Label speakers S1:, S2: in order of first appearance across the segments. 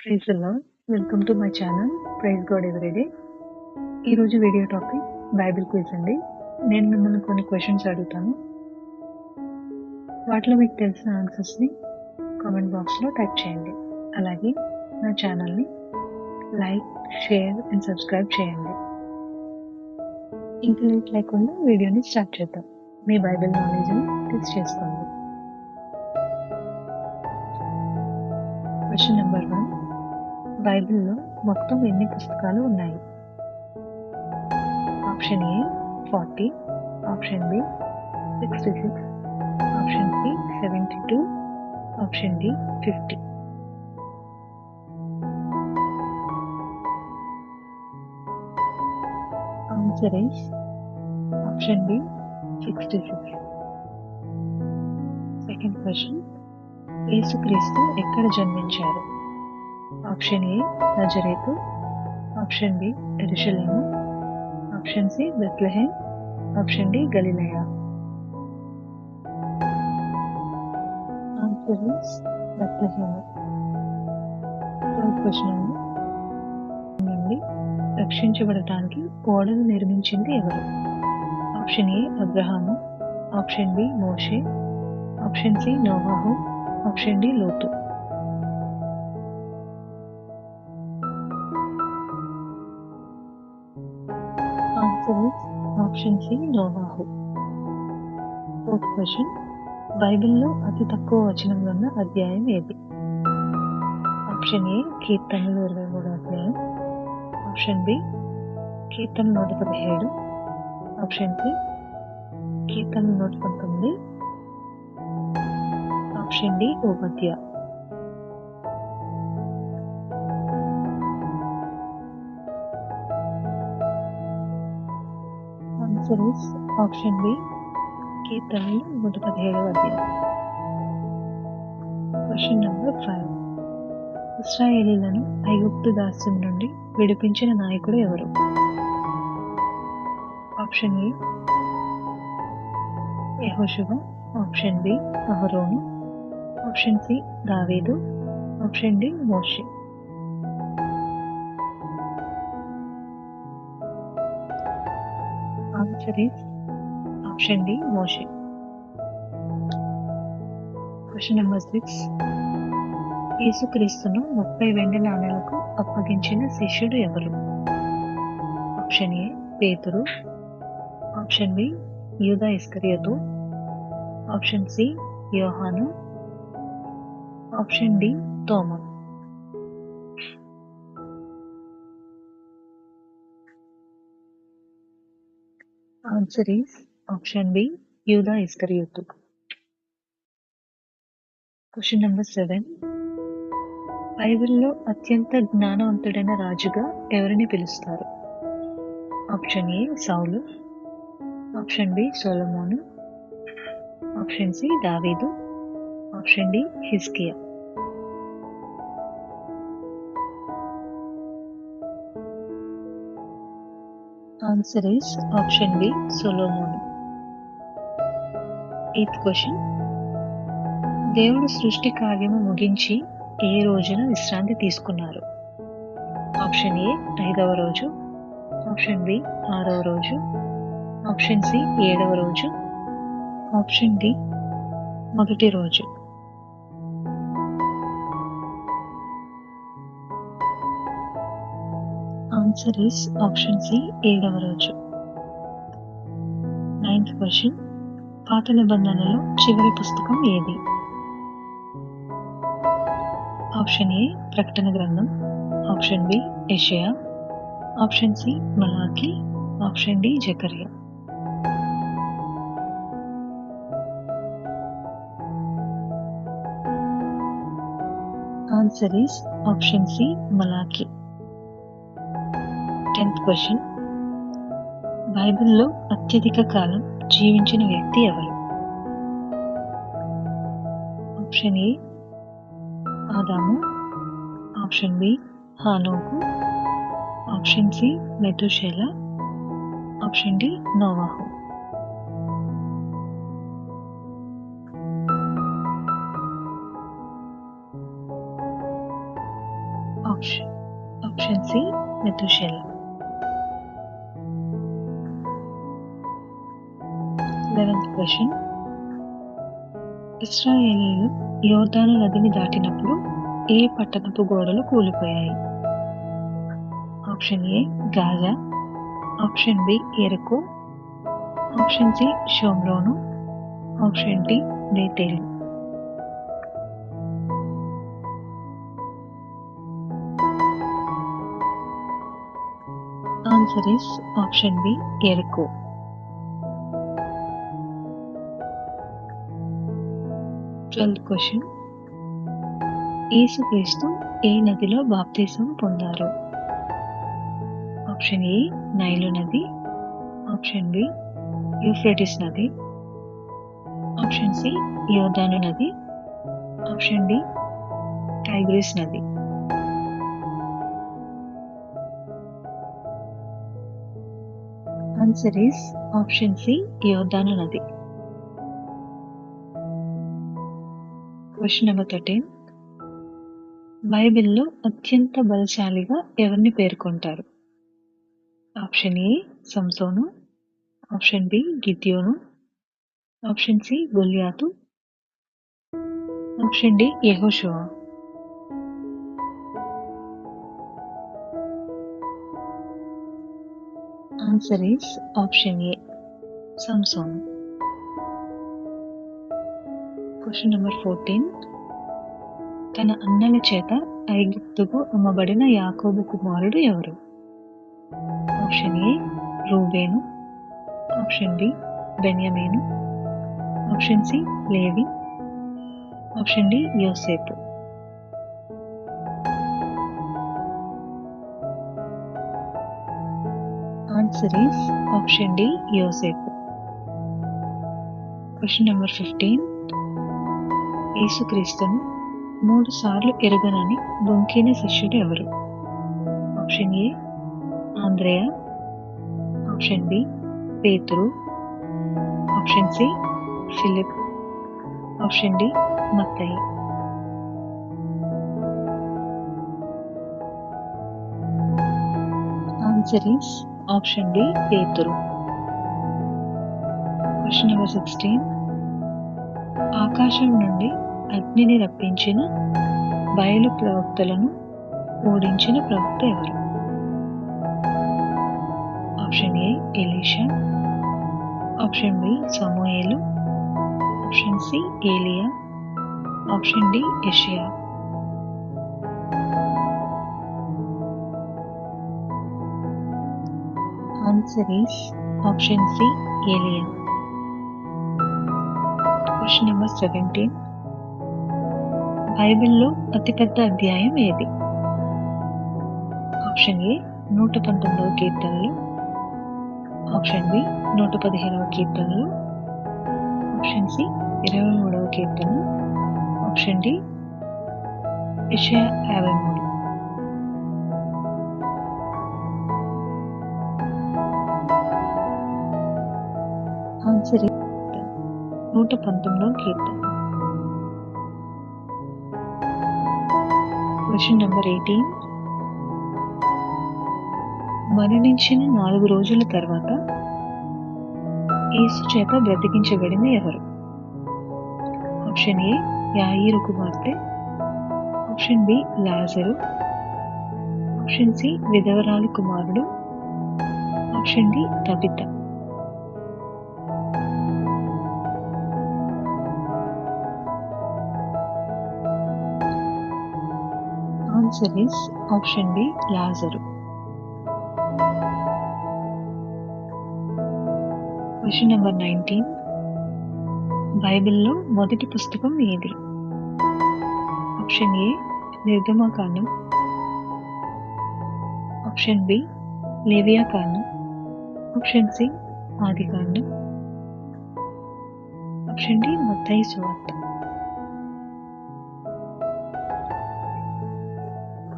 S1: Praise the lord. Welcome to my channel praise god everyday. ఈరోజు video topic Bible quiz అండి. నేను మిమ్మల్ని కొన్ని క్వశ్చన్స్ అడుగుతాను. వాటిలో మీకు తెలిసిన ఆన్సర్స్ని కామెంట్ బాక్స్లో టైప్ చేయండి. అలాగే నా ఛానల్ని లైక్, షేర్ అండ్ సబ్స్క్రైబ్ చేయండి. ఇంకా లేట్ లేకుండా వీడియోని స్టార్ట్ చేద్దాం. మీ బైబిల్ నాలెడ్జ్ని టెస్ట్ చేసుకోండి. Question number 1. బైబిల్లో మొత్తం ఎన్ని పుస్తకాలు ఉన్నాయి? Option A 40, option B 66, option C 72, option D 50. Answer is option B 66. Second question, యేసుక్రీస్తు ఎక్కడ జన్మించారు? ఆప్షన్ ఏ నజరేతు, ఆప్షన్ బి యెరూషలేము, option C Bethlehem, option D గలిలయ. Answer is Bethlehem. Third question నుండి రక్షించబడటానికి ఓడను నిర్మించింది ఎవరు? ఆప్షన్ ఏ అబ్రహాము, ఆప్షన్ బి మోషే, ఆప్షన్ సి నోవాహు, ఆప్షన్ డి లోతు. Answer is option C Novahu. Fourth question, బైబిల్లో అతి తక్కువ వచనంలో ఉన్న అధ్యాయం ఏది? ఆప్షన్ ఏ కీర్తనలు 23వ అధ్యాయం, ఆప్షన్ బి కీర్తనలు 117, ఆప్షన్ సి కీర్తనలు 119, ఆప్షన్ డి ఓబద్య. ఆన్సర్ ఇస్ ఆప్షన్ బి కీర్తనలు 117వ అధ్యాయం. Question number 5. ఇశ్రాయేలీలను ఐగుప్తు దాస్యం నుండి విడిపించిన నాయకుడు ఎవరు? ఆప్షన్ ఏ యెహోషువ, ఆప్షన్ బి అహరోను, ఆప్షన్ సి దావీదు, ఆప్షన్ డి మోషే. ఆన్సర్ ఇస్ ఆప్షన్ డి మోషే. Question number 6. యేసుక్రీస్తును 30 వెండి నాణేలకు అప్పగించిన శిష్యుడు ఎవరు? ఆప్షన్ ఏ పేతురు, ఆప్షన్ బి యూదా ఇస్కరియోతు, ఆప్షన్ సి యోహాను, ఆప్షన్ డి తోమా. ఆన్సర్ ఈస్ ఆప్షన్ బి యూదా ఇస్కరియోతు. Question number 7. బైబిల్లో అత్యంత జ్ఞానవంతుడైన రాజుగా ఎవరిని పిలుస్తారు? ఆప్షన్ ఏ సౌలు, ఆప్షన్ బి సొలొమోను, ఆప్షన్ సి దావీదు, ఆప్షన్ డి హిజ్కియా. ఆన్సర్ ఈస్ ఆప్షన్ బి సొలొమోను. 8th క్వశ్చన్, దేవుడు సృష్టి కార్యము ముగించి ఏ రోజున విశ్రాంతి తీసుకున్నారు? ఆప్షన్ ఏ 5వ రోజు, ఆప్షన్ బి 6వ రోజు, ఆప్షన్ సి 7వ రోజు, ఆప్షన్ డి మొదటి రోజు. ఆన్సర్ ఇస్ ఆప్షన్ సి 7వ రోజు. 9th క్వశ్చన్, పాత నిబంధనలో చివరి పుస్తకం ఏది? ఆప్షన్ ఏ ప్రకటన గ్రంథం, ఆప్షన్ బి యెషయా, ఆప్షన్ సి మలాకి, ఆప్షన్ డి జకర్యా. ఆన్సర్ ఈస్ ఆప్షన్ సి మలాకి. 10th క్వశ్చన్, బైబిల్లో అత్యధిక కాలం జీవించిన వ్యక్తి ఎవరు? ఆప్షన్ ఏ ఆదాము, ఆప్షన్ బి హానోకు, ఆప్షన్ సి మెతుషేలా, ఆప్షన్ డి నోవాహు. ఆప్షన్ సి మెతుషెల. 11th question. ఇశ్రాయేలీయులు యోర్దాను నదిని దాటినప్పుడు ఏ పట్టణపు గోడలు కూలిపోయాయి? ఆప్షన్ ఏ గాజా, ఆప్షన్ బి ఎరుకో, ఆప్షన్ సి షోమ్రోను, ఆప్షన్ డి బేతేలు. ఆన్సర్ ఇస్ ఆప్షన్ బి ఎరుకో. 12th question. యేసుక్రీస్తు ఏ నదిలో బాప్తిసం పొందారు? ఆప్షన్ ఏ నైలు నది, ఆప్షన్ బి యూఫ్రటిస్ నది, ఆప్షన్ సి యోర్దాను నది, ఆప్షన్ డి టైగ్రిస్ నది. ఆన్సర్ ఈస్ ఆప్షన్ సి యోర్దాను నది. Question number 13. బైబిల్లో అత్యంత బలశాలిగా ఎవరిని పేర్కొంటారు? ఆప్షన్ ఏ సంసోను, ఆప్షన్ బి గిద్యోను, ఆప్షన్ సి గొల్యాతు, ఆప్షన్ డి యెహోషువ. ఆన్సర్ ఈస్ ఆప్షన్ ఏ సంసోను. Question number 14. తన అన్నల చేత ఐగుప్తుకు అమ్మబడిన యాకోబు కుమారుడు ఎవరు? ఆప్షన్ ఏ రూబేను, ఆప్షన్ బి బెన్యమీను, ఆప్షన్ సి లేవి, ఆప్షన్ డి యోసేపు. ఆన్సర్ ఈస్ ఆప్షన్ డి యోసేపు. Question number 15. యేసుక్రీస్తును 3 సార్లు ఎరుగనని బొంకిన శిష్యుడు ఎవరు? ఆప్షన్ ఏ ఆంద్రేయ, ఆప్షన్ బి పేతురు, option C Philip, option D మత్తయి. ఆన్సర్ ఈస్ ఆప్షన్ డి పేతురు. Question number 16. ఆకాశం నుండి అగ్నిని రప్పించిన బయలు ప్రవక్తలను ఓడించిన ప్రవక్త ఎవరు? ఆప్షన్ ఏ ఎలీషా, ఆప్షన్ బి సమూయేలు, ఆప్షన్ సి ఏలియా, ఆప్షన్ డి యెషయా. ఆన్సర్ ఈస్ ఆప్షన్ సి ఏలియా. Question number 17. బైబిల్లో అతిపెద్ద అధ్యాయం ఏది? ఆప్షన్ ఏ 119వ కీర్తనలు, ఆప్షన్ బి 115వ కీర్తనలు, ఆప్షన్ సి 23వ కీర్తన, ఆప్షన్ డి యెషయా 53. ఆన్సర్ 119వ కీర్తన. Question number 18. మరణించిన 4 రోజుల తర్వాత యేసు చేత బ్రతికించబడింది ఎవరు? ఆప్షన్ ఏ యాయీరు కుమార్తె, ఆప్షన్ బి లాజరు, ఆప్షన్ సి విధవరాలి కుమారుడు, ఆప్షన్ డి తబిత. ఆన్సర్ ఇస్ ఆప్షన్ బి లాజరు. Question number 19. బైబిల్లో మొదటి పుస్తకం ఏది? ఆప్షన్ ఏ నిర్గమకాండం, ఆప్షన్ బి లేవియాకాండం, ఆప్షన్ సి ఆదికాండం, ఆప్షన్ డి మత్తయి సువార్త.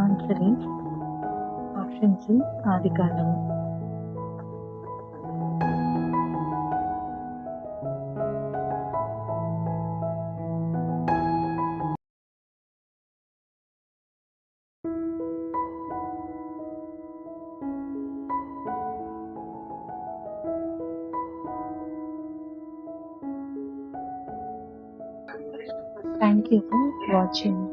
S1: ఆన్సర్ ఇస్ ఆప్షన్ సి ఆదికాండము. Thank you for watching.